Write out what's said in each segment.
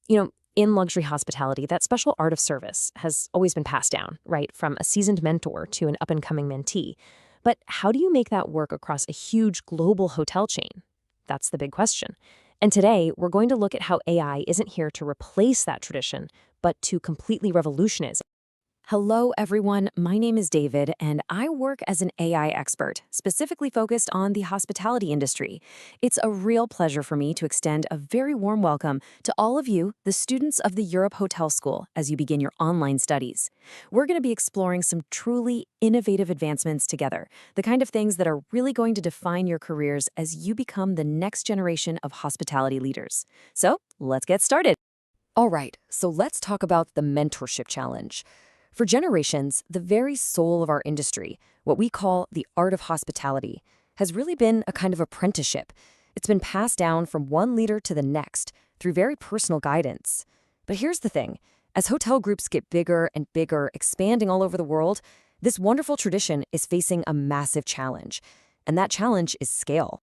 In luxury hospitality, that special art of service has always been passed down, right, from a seasoned mentor to an up-and-coming mentee. But how do you make that work across a huge global hotel chain? That's the big question. And today, we're going to look at how AI isn't here to replace that tradition, but to completely revolutionize it. Hello, everyone. My name is David, and I work as an AI expert, specifically focused on the hospitality industry. It's a real pleasure for me to extend a very warm welcome to all of you, the students of the Europe Hotel School, as you begin your online studies. We're going to be exploring some truly innovative advancements together, the kind of things that are really going to define your careers as you become the next generation of hospitality leaders. So, let's get started. All right, so let's talk about the Mentorship Challenge. For generations, the very soul of our industry, what we call the art of hospitality, has really been a kind of apprenticeship. It's been passed down from one leader to the next through very personal guidance. But here's the thing. As hotel groups get bigger and bigger, expanding all over the world, this wonderful tradition is facing a massive challenge. And that challenge is scale.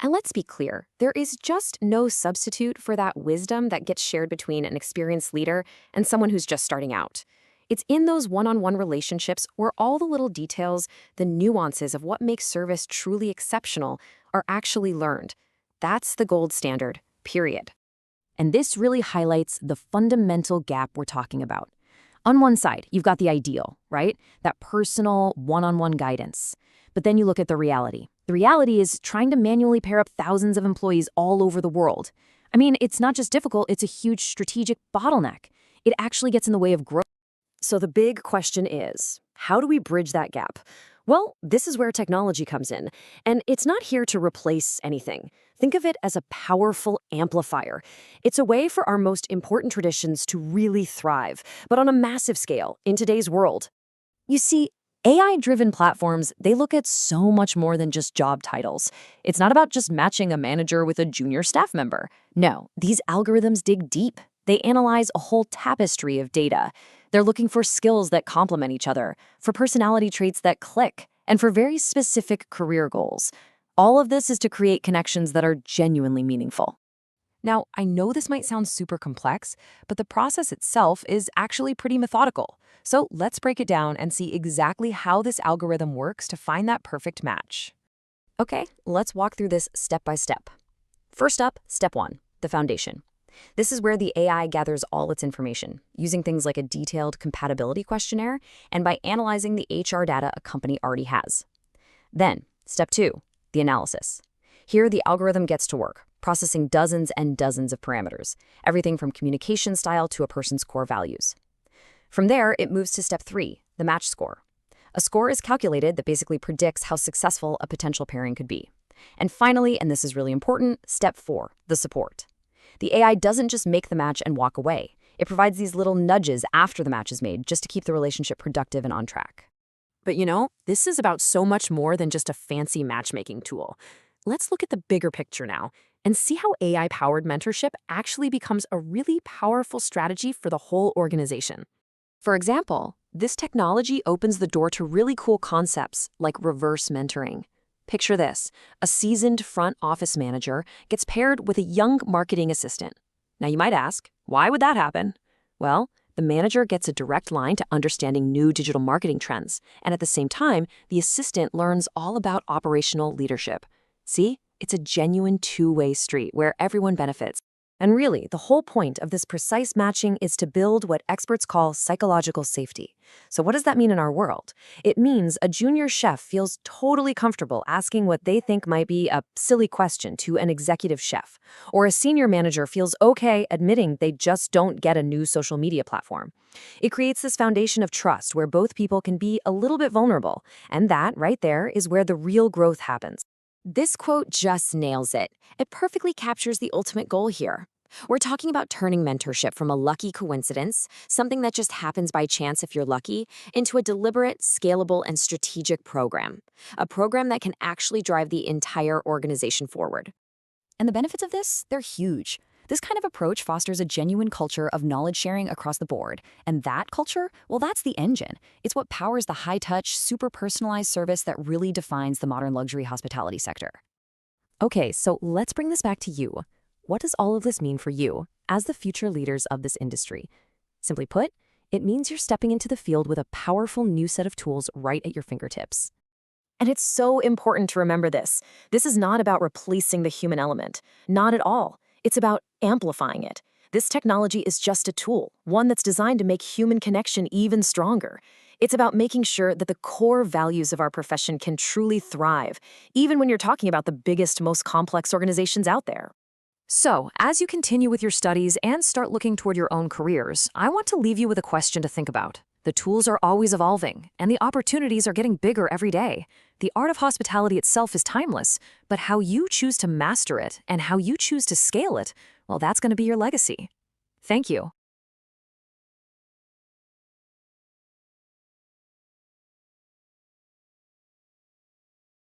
And let's be clear, there is just no substitute for that wisdom that gets shared between an experienced leader and someone who's just starting out. It's in those one-on-one relationships where all the little details, the nuances of what makes service truly exceptional are actually learned. That's the gold standard, period. And this really highlights the fundamental gap we're talking about. On one side, you've got the ideal, right? That personal, one-on-one guidance. But then you look at the reality. The reality is trying to manually pair up thousands of employees all over the world. I mean, it's not just difficult, it's a huge strategic bottleneck. It actually gets in the way of growth. So the big question is, how do we bridge that gap? Well, this is where technology comes in, and it's not here to replace anything. Think of it as a powerful amplifier. It's a way for our most important traditions to really thrive, but on a massive scale in today's world. You see, AI-driven platforms, they look at so much more than just job titles. It's not about just matching a manager with a junior staff member. No, these algorithms dig deep. They analyze a whole tapestry of data. They're looking for skills that complement each other, for personality traits that click, and for very specific career goals. All of this is to create connections that are genuinely meaningful. Now, I know this might sound super complex, but the process itself is actually pretty methodical. So let's break it down and see exactly how this algorithm works to find that perfect match. Okay, let's walk through this step by step. First up, step 1, the foundation. This is where the AI gathers all its information, using things like a detailed compatibility questionnaire and by analyzing the HR data a company already has. Then, step 2, the analysis. Here, the algorithm gets to work, processing dozens and dozens of parameters, everything from communication style to a person's core values. From there, it moves to step 3, the match score. A score is calculated that basically predicts how successful a potential pairing could be. And finally, and this is really important, step 4, the support. The AI doesn't just make the match and walk away. It provides these little nudges after the match is made just to keep the relationship productive and on track. But this is about so much more than just a fancy matchmaking tool. Let's look at the bigger picture now and see how AI-powered mentorship actually becomes a really powerful strategy for the whole organization. For example, this technology opens the door to really cool concepts like reverse mentoring. Picture this, a seasoned front office manager gets paired with a young marketing assistant. Now you might ask, why would that happen? Well, the manager gets a direct line to understanding new digital marketing trends, and at the same time, the assistant learns all about operational leadership. See, it's a genuine two-way street where everyone benefits. And really, the whole point of this precise matching is to build what experts call psychological safety. So what does that mean in our world? It means a junior chef feels totally comfortable asking what they think might be a silly question to an executive chef, or a senior manager feels okay admitting they just don't get a new social media platform. It creates this foundation of trust where both people can be a little bit vulnerable, and that, right there, is where the real growth happens. This quote just nails it. It perfectly captures the ultimate goal here. We're talking about turning mentorship from a lucky coincidence, something that just happens by chance if you're lucky, into a deliberate, scalable, and strategic program. A program that can actually drive the entire organization forward. And the benefits of this? They're huge. This kind of approach fosters a genuine culture of knowledge sharing across the board. And that culture, well, that's the engine. It's what powers the high-touch, super personalized service that really defines the modern luxury hospitality sector. Okay, so let's bring this back to you. what does all of this mean for you as the future leaders of this industry? Simply put, it means you're stepping into the field with a powerful new set of tools right at your fingertips. And it's so important to remember this. This is not about replacing the human element. Not at all. It's about amplifying it. This technology is just a tool, one that's designed to make human connection even stronger. It's about making sure that the core values of our profession can truly thrive, even when you're talking about the biggest, most complex organizations out there. So, as you continue with your studies and start looking toward your own careers, I want to leave you with a question to think about. The tools are always evolving, and the opportunities are getting bigger every day. The art of hospitality itself is timeless, but how you choose to master it and how you choose to scale it, well, that's going to be your legacy. Thank you.